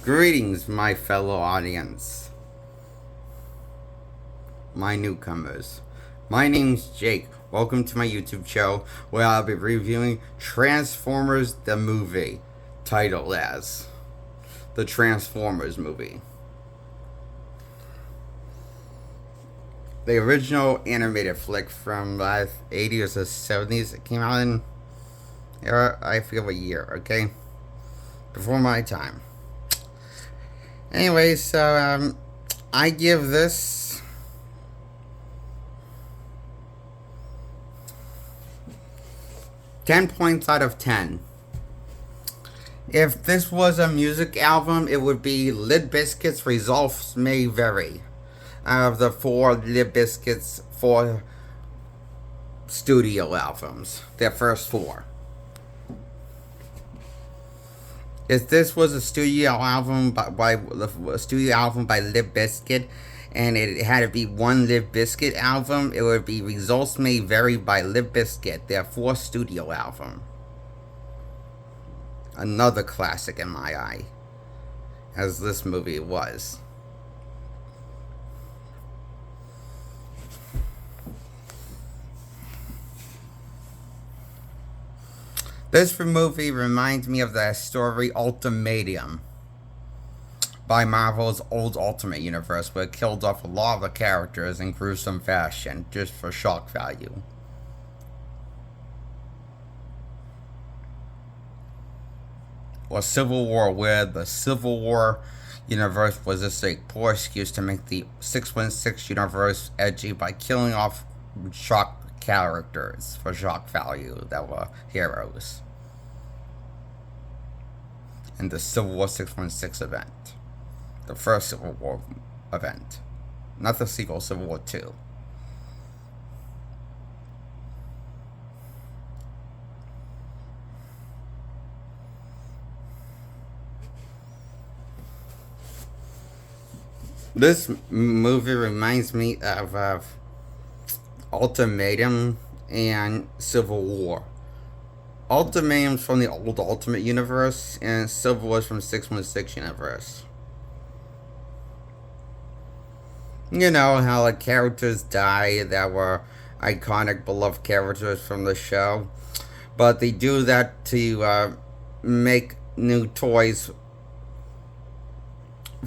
Greetings, my fellow audience, my newcomers. My name's Jake. Welcome to my YouTube show where I'll be reviewing Transformers the movie, titled as The Transformers Movie. The original animated flick from the 80s or 70s. It came out in, I forget what year, okay? Before my time. Anyway, so I give this 10 points out of 10. If this was a music album, it would be Limp Bizkit's Results May Vary. Out of the four Limp Bizkit's four studio albums, their first four. If this was a studio album by a studio album by Limp Bizkit, and it had to be one Limp Bizkit album, it would be Results May Vary by Limp Bizkit, their fourth studio album. Another classic in my eye, as this movie was. This movie reminds me of the story Ultimatum by Marvel's old Ultimate Universe, where it killed off a lot of the characters in gruesome fashion just for shock value. Or Civil War, where the Civil War universe was just a poor excuse to make the 616 universe edgy by killing off shock characters for shock value that were heroes. In the Civil War 616 event. The first Civil War event. Not the sequel, Civil War 2. This movie reminds me of Ultimatum and Civil War. Ultimatum's from the old Ultimate Universe, and Civil War's from 616 Universe. You know how the characters die that were iconic, beloved characters from the show, but they do that to make new toys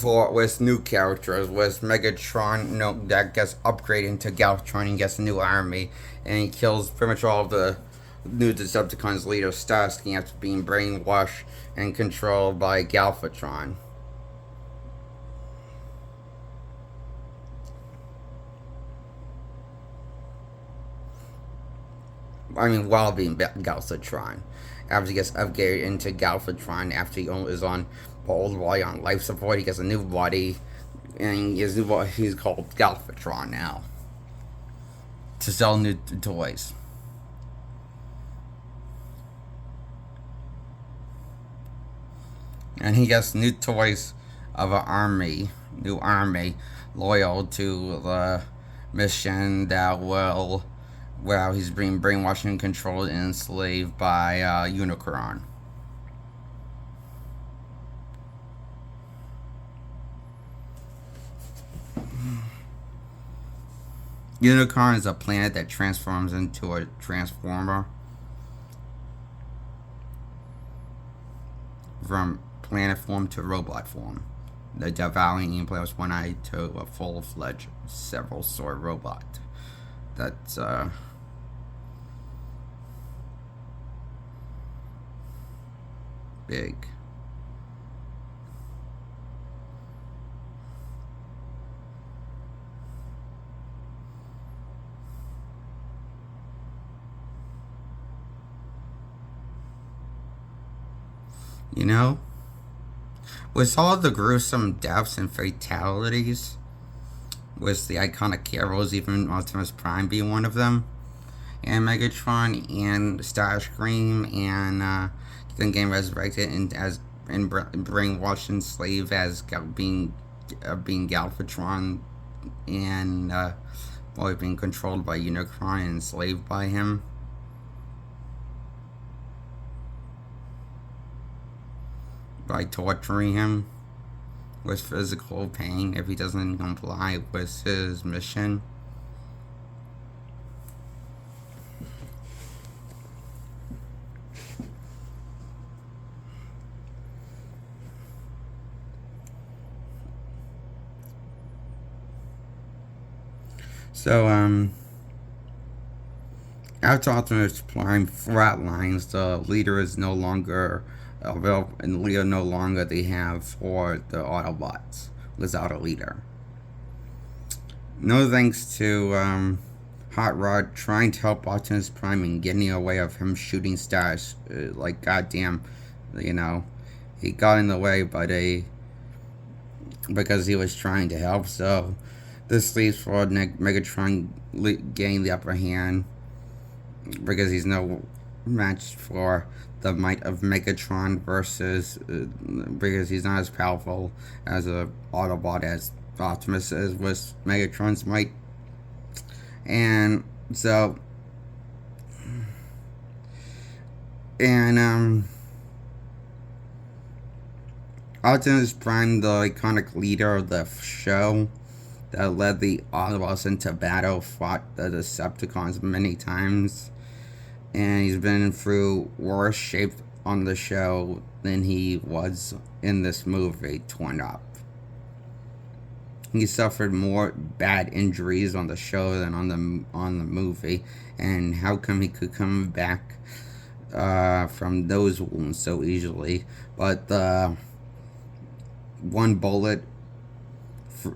with new characters, with Megatron, that gets upgraded into Galvatron and gets a new army, and he kills pretty much all of the new Decepticons leader Starsky after being brainwashed and controlled by Galvatron. I mean, while being Galvatron. After he gets upgraded into Galvatron, after he is on old body on life support, he gets a new body, and his new body, he's called Galvatron now, to sell new toys. And he gets new toys of an new army, loyal to the mission that will, well, he's being brainwashed and controlled and enslaved by Unicron. Unicron is a planet that transforms into a transformer from planet form to robot form. The devouring implant one eye to a full-fledged, several-sword robot. That's big. You know, with all the gruesome deaths and fatalities, with the iconic heroes, even Optimus Prime being one of them, and Megatron and Starscream and then getting resurrected and brainwashed and enslaved as being Galvatron, and being controlled by Unicron and enslaved by him. By torturing him with physical pain if he doesn't comply with his mission. So, after Optimus Prime flatlines, the leader is no longer available, and leader no longer they have for the Autobots without a leader. No thanks to Hot Rod trying to help Optimus Prime and getting away of him shooting stars. Like goddamn, you know, he got in the way, but because he was trying to help. So this leaves for Megatron gaining the upper hand because he's no match for the might of Megatron versus because he's not as powerful as a Autobot as Optimus is with Megatron's might. And so and Optimus Prime, the iconic leader of the show that led the Autobots into battle, fought the Decepticons many times, and he's been through worse shape on the show than he was in this movie, Torn Up. He suffered more bad injuries on the show than on the movie, and how come he could come back from those wounds so easily? But the one bullet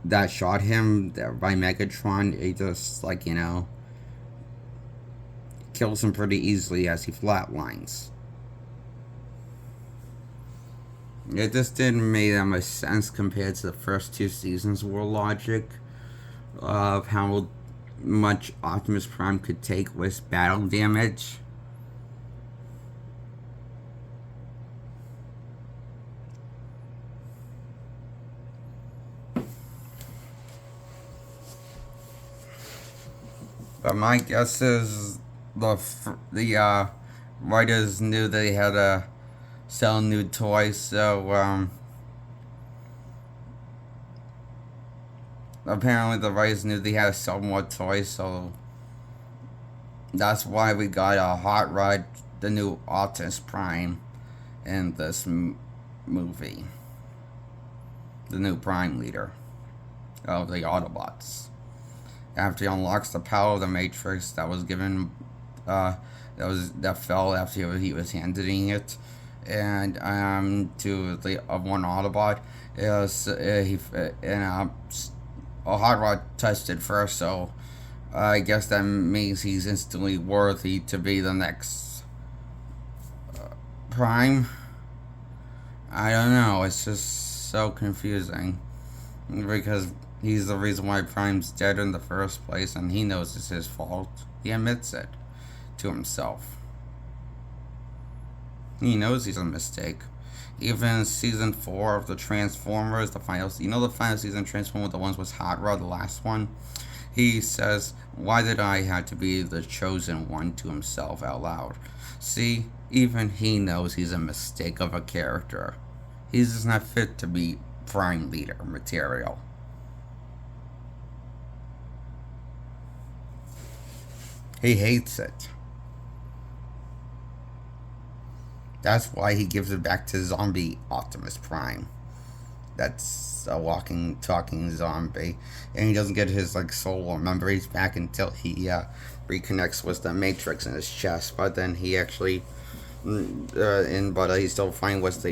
that shot him by Megatron, it just, like, you know, kills him pretty easily as he flatlines. It just didn't make that much sense compared to the first two seasons War Logic of how much Optimus Prime could take with battle damage. But my guess is the writers knew they had to sell new toys, so apparently the writers knew they had to sell more toys, so that's why we got a Hot Rod, the new Optimus Prime, in this movie. The new Prime leader of the Autobots. After he unlocks the power of the Matrix that was given, that fell after he was handing it, and to the one Autobot, a Hot Rod touched it first, so I guess that means he's instantly worthy to be the next Prime. I don't know. It's just so confusing because he's the reason why Prime's dead in the first place, and he knows it's his fault. He admits it to himself. He knows he's a mistake. Even in season 4 of the Transformers, the final season Transformers, the ones with Hot Rod, the last one, he says, "Why did I have to be the chosen one?" to himself out loud. See, even he knows he's a mistake of a character. He's just not fit to be Prime leader material. He hates it. That's why he gives it back to zombie Optimus Prime. That's a walking, talking zombie. And he doesn't get his soul or memories back until he reconnects with the Matrix in his chest. But then he actually, he's still fine with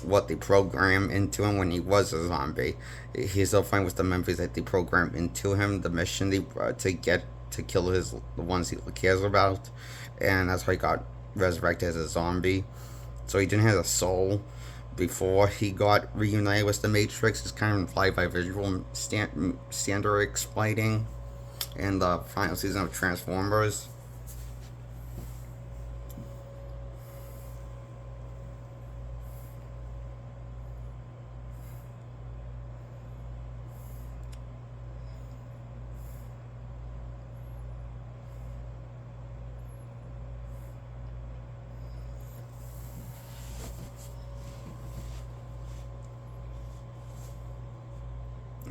what they programmed into him when he was a zombie. He's still fine with the memories that they programmed into him, the mission to kill the ones he cares about, and that's why he got resurrected as a zombie. So he didn't have a soul before he got reunited with the Matrix. It's kind of implied by visual standard explaining in the final season of Transformers.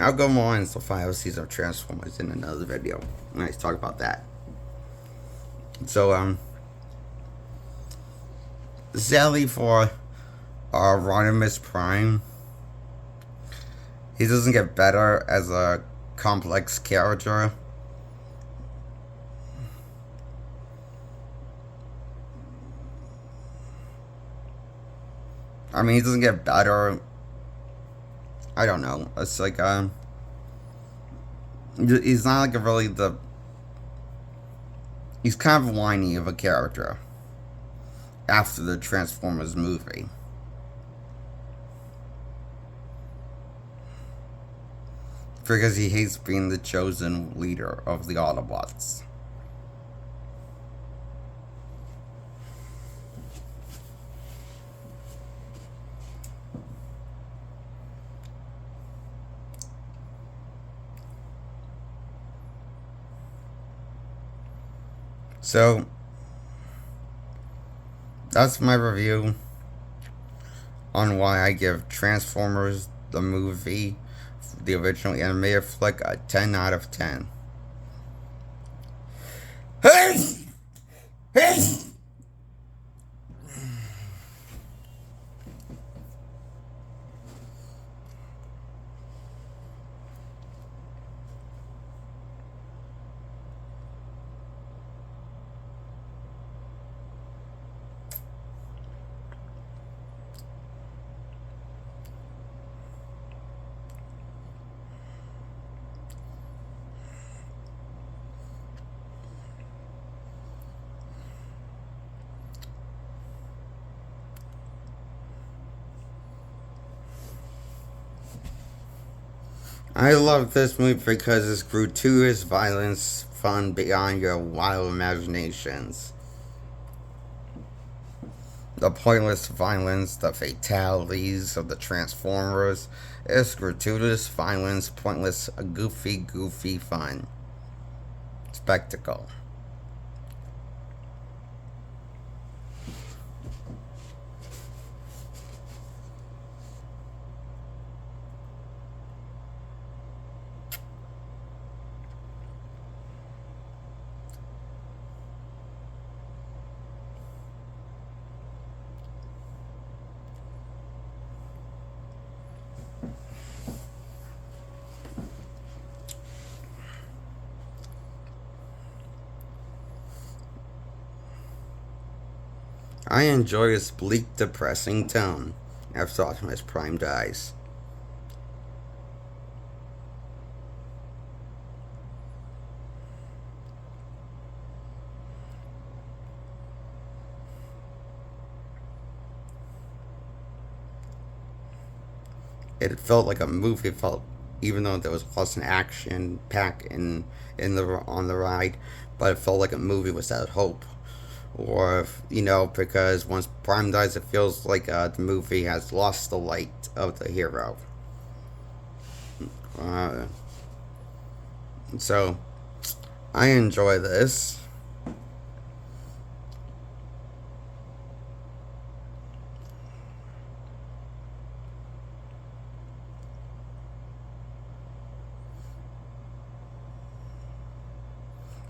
I'll go more into the final season of Transformers in another video when I talk about that. So, sadly for Rodimus Prime, he doesn't get better as a complex character. I mean, he doesn't get better. I don't know. It's like, he's not like he's kind of whiny of a character after the Transformers movie. Because he hates being the chosen leader of the Autobots. So, that's my review on why I give Transformers, the movie, the original animated flick, a 10 out of 10. I love this movie because it's gratuitous violence, fun beyond your wild imaginations. The pointless violence, the fatalities of the Transformers, it's gratuitous violence, pointless, goofy fun. Spectacle. I enjoy its bleak, depressing tone after Optimus Prime dies. It felt like a movie. It felt, even though there was lots of action packed on the ride, but it felt like a movie without hope. Or, because once Prime dies, it feels like the movie has lost the light of the hero. So, I enjoy this.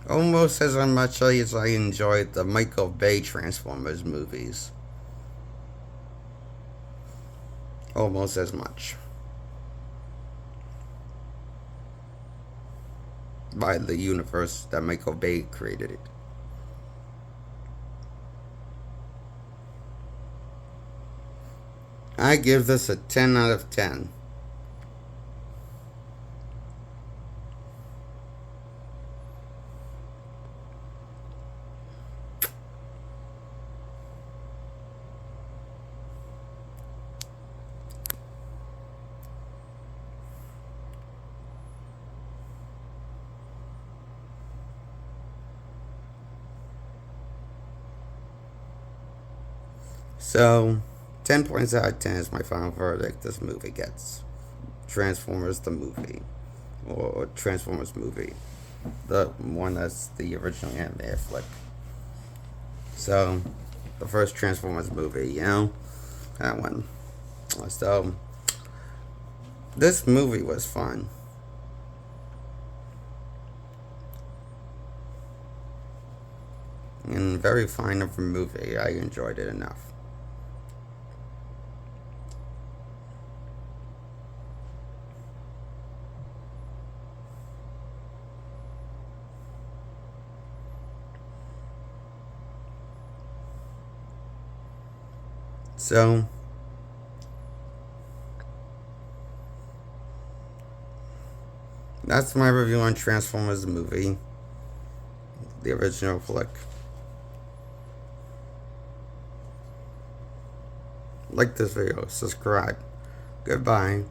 Almost as much as I enjoyed the Michael Bay Transformers movies. Almost as much. By the universe that Michael Bay created it. I give this a 10 out of 10. So, 10 points out of 10 is my final verdict this movie gets. Transformers the movie. Or Transformers movie. The one that's the original animated flick. So, the first Transformers movie, that one. So, this movie was fun. and very fine of a movie. I enjoyed it enough. So, that's my review on Transformers the movie, the original flick. Like this video, subscribe. Goodbye.